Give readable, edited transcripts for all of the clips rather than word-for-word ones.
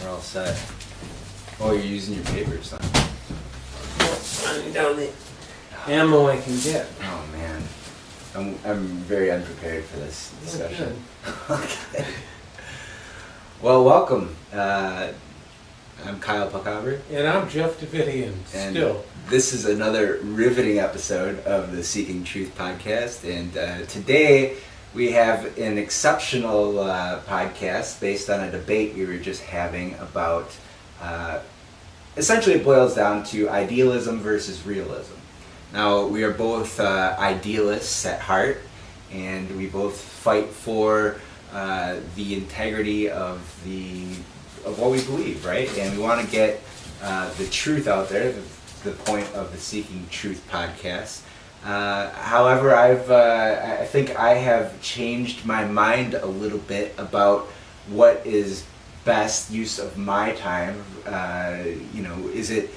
We're all set. Oh, you're using your papers, huh? Running down the ammo I can get. Oh man, I'm very unprepared for this discussion. Okay. Well, welcome. I'm Kyle Puckover. And I'm Geoff Davidian, And still. this is another riveting episode of the Seeking Truth podcast. And today we have an exceptional podcast based on a debate we were just having about, essentially it boils down to idealism versus realism. Now, we are both idealists at heart, and we both fight for the integrity of what we believe, right? And we want to get the truth out there, the point of the Seeking Truth podcast. However, I think I have changed my mind a little bit about what is best use of my time. Is it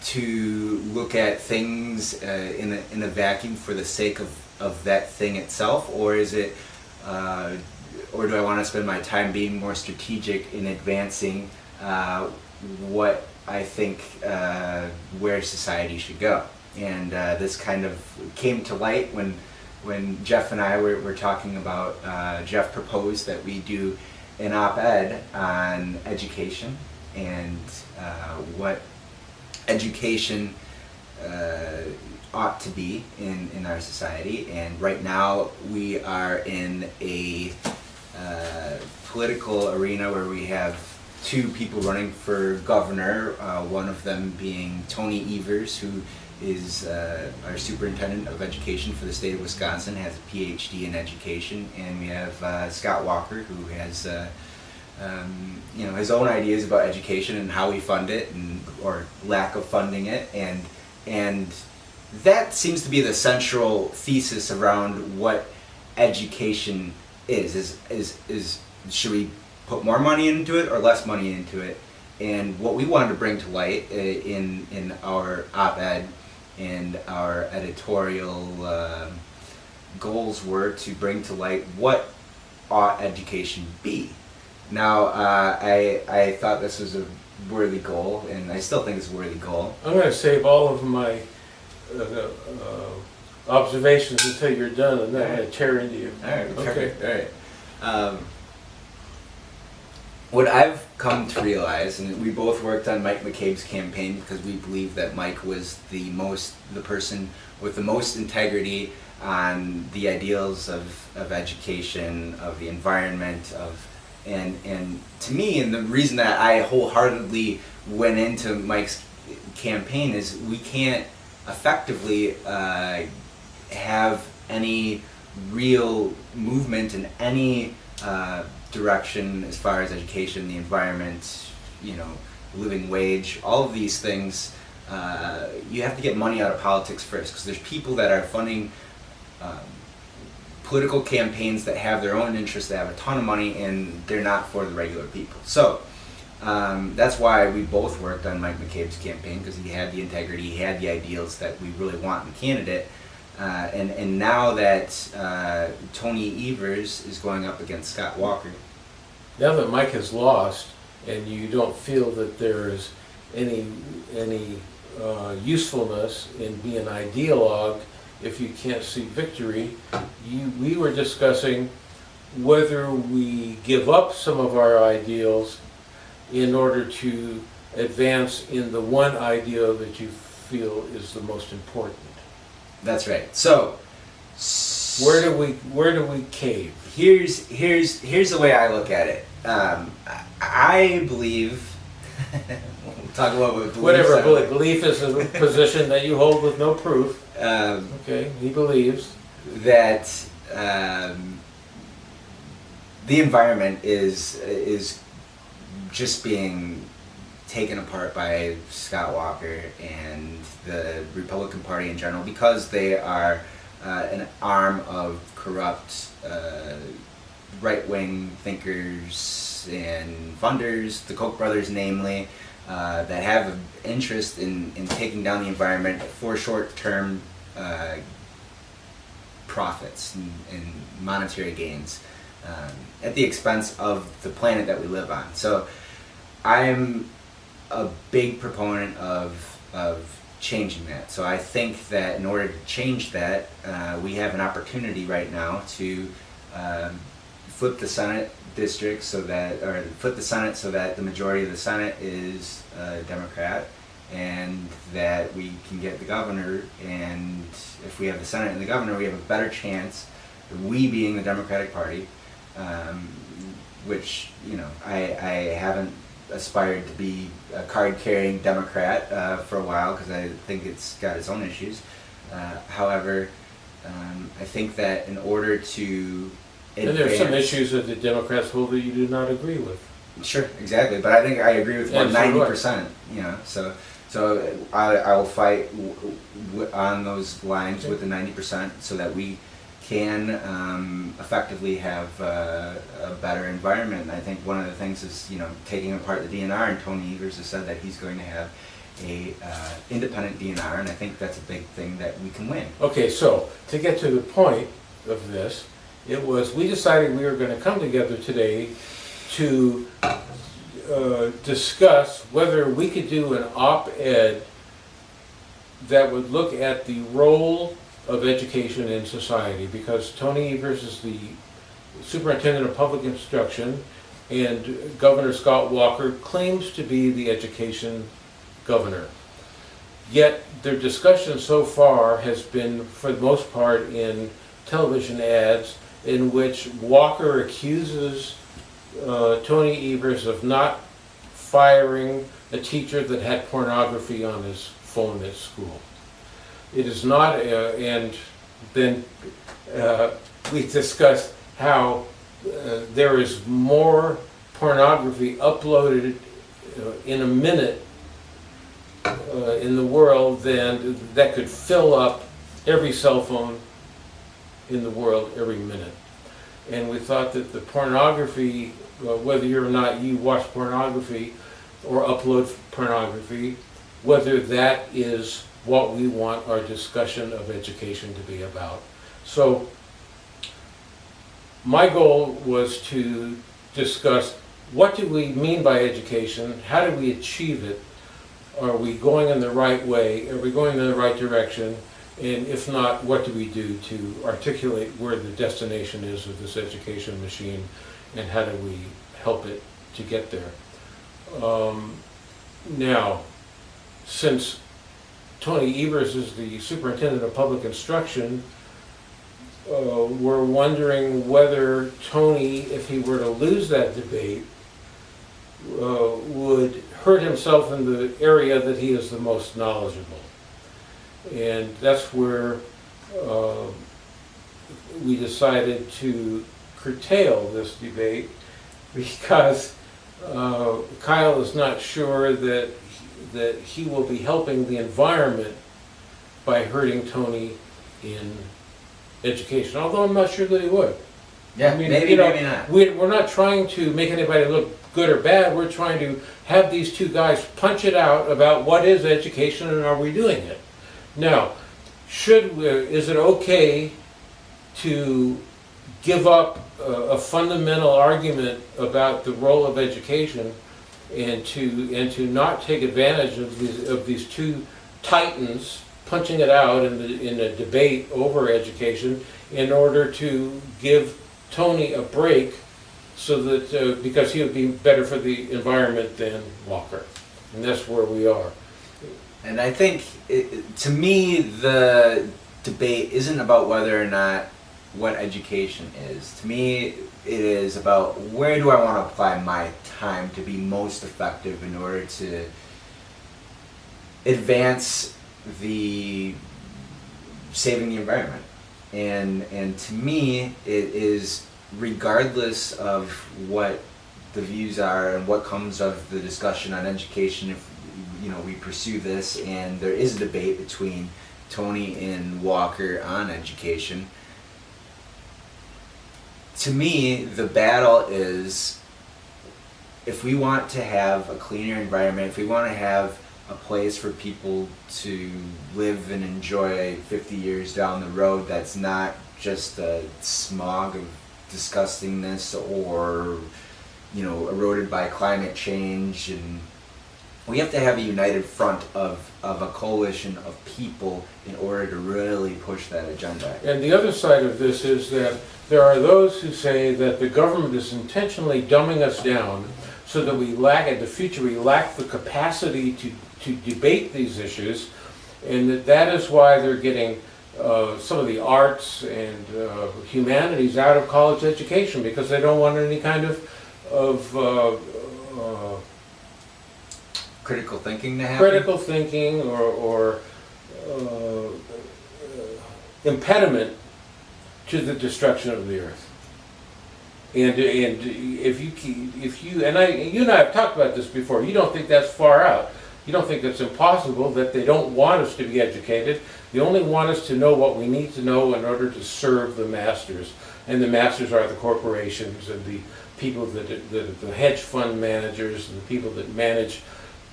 to look at things in a vacuum for the sake of that thing itself, or is it, or do I want to spend my time being more strategic in advancing what I think where society should go? And this kind of came to light when Geoff and I were talking about, Geoff proposed that we do an op-ed on education and what education ought to be in our society. And right now we are in a political arena where we have two people running for governor, one of them being Tony Evers, who is our superintendent of education for the state of Wisconsin, has a PhD in education, and we have Scott Walker, who has his own ideas about education and how we fund it, or lack of funding it, and that seems to be the central thesis around what education is should we put more money into it or less money into it? And what we wanted to bring to light in our op-ed and our editorial goals were to bring to light what ought education be. Now, I thought this was a worthy goal, and I still think it's a worthy goal. I'm going to save all of my observations until you're done, and then I'm going to tear into you. All right, perfect. Okay. All right. What I've come to realize, and we both worked on Mike McCabe's campaign because we believe that Mike was the person with the most integrity on the ideals of education, of the environment, and to me, and the reason that I wholeheartedly went into Mike's campaign is we can't effectively have any real movement in any direction as far as education, the environment, living wage, all of these things. You have to get money out of politics first, because there's people that are funding political campaigns that have their own interests, that have a ton of money, and they're not for the regular people. So that's why we both worked on Mike McCabe's campaign, because he had the integrity, he had the ideals that we really want in a candidate. And now that Tony Evers is going up against Scott Walker. Now that Mike has lost, and you don't feel that there is any usefulness in being an ideologue if you can't see victory, we were discussing whether we give up some of our ideals in order to advance in the one ideal that you feel is the most important. That's right. So where do we cave? Here's the way I look at it. I believe we'll talk about what whatever belief is a position that you hold with no proof. Okay, he believes that the environment is just being taken apart by Scott Walker and the Republican Party in general, because they are an arm of corrupt right-wing thinkers and funders, the Koch brothers namely, that have an interest in taking down the environment for short-term profits and monetary gains at the expense of the planet that we live on. So I'm a big proponent of changing that. So I think that in order to change that, we have an opportunity right now to flip the Senate district flip the Senate so that the majority of the Senate is Democrat, and that we can get the governor. And if we have the Senate and the governor, we have a better chance, we being the Democratic Party, which, I haven't aspired to be a card-carrying Democrat for a while, because I think it's got its own issues. However, I think that in order to advance... And there are some issues that the Democrats hold that you do not agree with. Sure, exactly. But I think I agree with about 90%. So I will fight on those lines with the 90%, so that we can effectively have a better environment. And I think one of the things is, taking apart the DNR, and Tony Evers has said that he's going to have a independent DNR, and I think that's a big thing that we can win. Okay, so to get to the point of this, we decided we were going to come together today to discuss whether we could do an op-ed that would look at the role of education in society, because Tony Evers is the superintendent of public instruction, and Governor Scott Walker claims to be the education governor. Yet their discussion so far has been, for the most part, in television ads in which Walker accuses Tony Evers of not firing a teacher that had pornography on his phone at school. It is not, and then we discussed how there is more pornography uploaded in a minute in the world than that could fill up every cell phone in the world every minute. And we thought that the pornography, whether or not you watch pornography or upload pornography, whether that is what we want our discussion of education to be about. So my goal was to discuss, what do we mean by education? How do we achieve it? Are we going in the right way? Are we going in the right direction? And if not, what do we do to articulate where the destination is of this education machine, and how do we help it to get there? Now, since Tony Evers is the superintendent of public instruction, we're wondering whether Tony, if he were to lose that debate, would hurt himself in the area that he is the most knowledgeable. And that's where we decided to curtail this debate, because Kyle is not sure that he will be helping the environment by hurting Tony in education, although I'm not sure that he would. Yeah, maybe not. We're not trying to make anybody look good or bad. We're trying to have these two guys punch it out about what is education and are we doing it. Now, is it okay to give up a fundamental argument about the role of education and to not take advantage of these two titans punching it out in a debate over education in order to give Tony a break, so that because he would be better for the environment than Walker, and that's where we are. And I think, to me, the debate isn't about whether or not what education is. To me, it is about where do I want to apply my time to be most effective in order to advance the saving the environment. And to me, it is, regardless of what the views are and what comes of the discussion on education, if we pursue this and there is a debate between Tony and Walker on education, to me the battle is, if we want to have a cleaner environment, if we want to have a place for people to live and enjoy 50 years down the road that's not just a smog of disgustingness or eroded by climate change, and we have to have a united front of a coalition of people in order to really push that agenda. And the other side of this is that there are those who say that the government is intentionally dumbing us down so that we lack, in the future, we lack the capacity to debate these issues, and that is why they're getting some of the arts and humanities out of college education, because they don't want any kind of critical thinking to happen? Critical thinking or impediment to the destruction of the earth. And if you and I have talked about this before, you don't think that's far out. You don't think it's impossible, that they don't want us to be educated. They only want us to know what we need to know in order to serve the masters. And the masters are the corporations and the people the hedge fund managers and the people that manage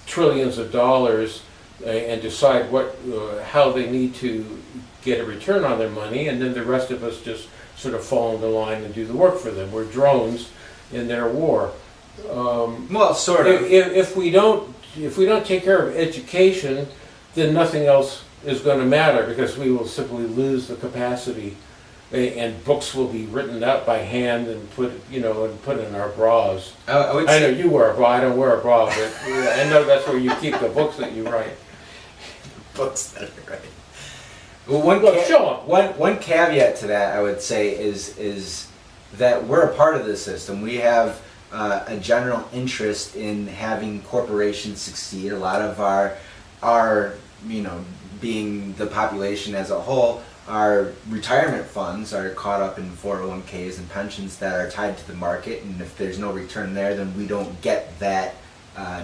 trillions of dollars and decide how they need to get a return on their money, and then the rest of us just sort of fall into line and do the work for them. We're drones in their war. Well, sort of. If we don't take care of education, then nothing else is going to matter, because we will simply lose the capacity, and books will be written out by hand and put in our bras. I know you wear a bra. I don't wear a bra, but I know that's where you keep the books that you write. Books that I write. Well, one caveat to that, I would say, is that we're a part of the system. We have a general interest in having corporations succeed. A lot of our being the population as a whole, our retirement funds are caught up in 401ks and pensions that are tied to the market, and if there's no return there, then we don't get that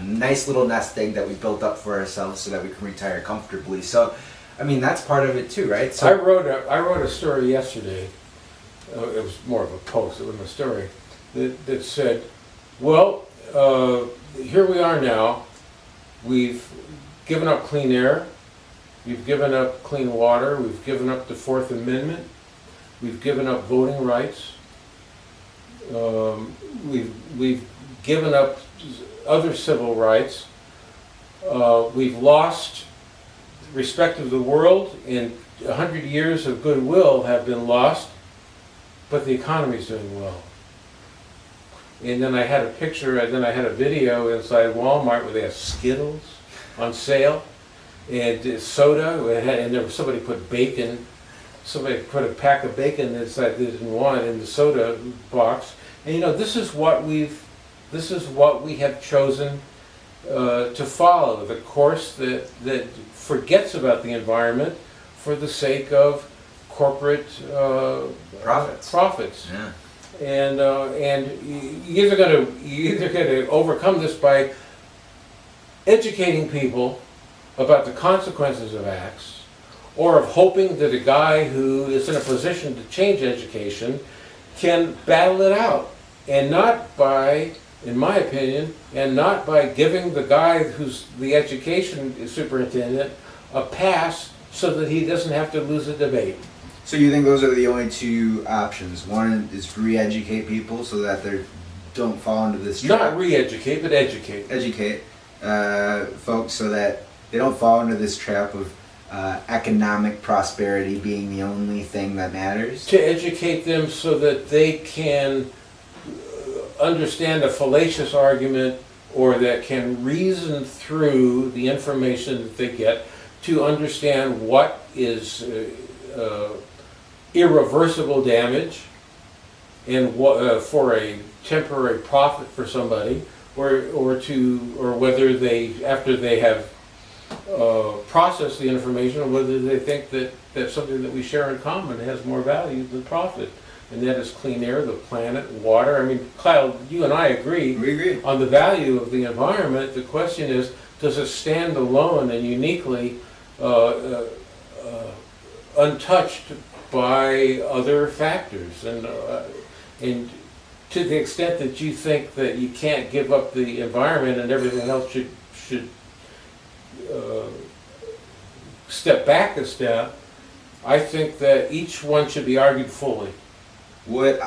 nice little nest egg that we built up for ourselves so that we can retire comfortably. So, I mean, that's part of it too, right? So I wrote a story yesterday. It was more of a post. It wasn't a story that said, well, here we are now. We've given up clean air. We've given up clean water. We've given up the Fourth Amendment. We've given up voting rights. We've given up other civil rights. We've lost respect of the world, and 100 years of goodwill have been lost, but the economy's doing well. And then I had a picture, and then I had a video inside Walmart where they have Skittles on sale, and soda, and there was somebody put bacon, somebody put a pack of bacon inside they didn't want in the soda box. And this is what we have chosen to follow, the course that forgets about the environment for the sake of corporate profits. Yeah. And you're either going to overcome this by educating people about the consequences of acts, or of hoping that a guy who is in a position to change education can battle it out, and not by, in my opinion, and not by giving the guy who's the education superintendent a pass so that he doesn't have to lose a debate. So you think those are the only two options? One is re-educate people so that they don't fall into this trap. Not re-educate, but educate. Educate folks so that they don't fall into this trap of economic prosperity being the only thing that matters. To educate them so that they can understand a fallacious argument, or that can reason through the information that they get to understand what is irreversible damage and what for a temporary profit for somebody, or whether they, after they have processed the information, whether they think that something that we share in common has more value than profit. And that is clean air, the planet, water. I mean, Kyle, you and I agree. We agree on the value of the environment. The question is, does it stand alone and uniquely untouched by other factors? And to the extent that you think that you can't give up the environment and everything else should step back a step, I think that each one should be argued fully. And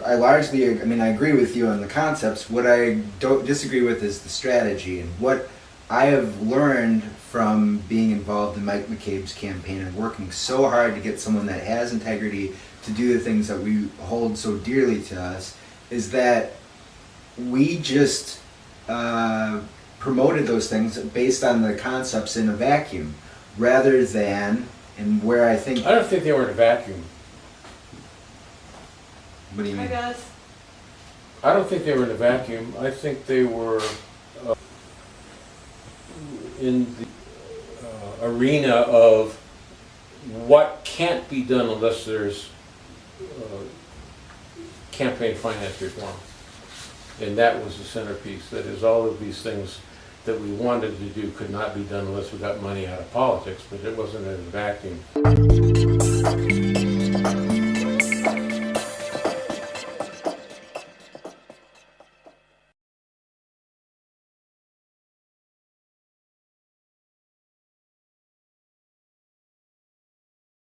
I largely, I mean, I agree with you on the concepts. What I don't disagree with is the strategy. And what I have learned from being involved in Mike McCabe's campaign and working so hard to get someone that has integrity to do the things that we hold so dearly to us is that we just promoted those things based on the concepts in a vacuum rather than, and where I think... I don't think they were in a vacuum. What do you mean? Hi guys. I don't think they were in a vacuum. I think they were in the arena of what can't be done unless there's campaign finance reform. And that was the centerpiece. That is, all of these things that we wanted to do could not be done unless we got money out of politics, but it wasn't in a vacuum.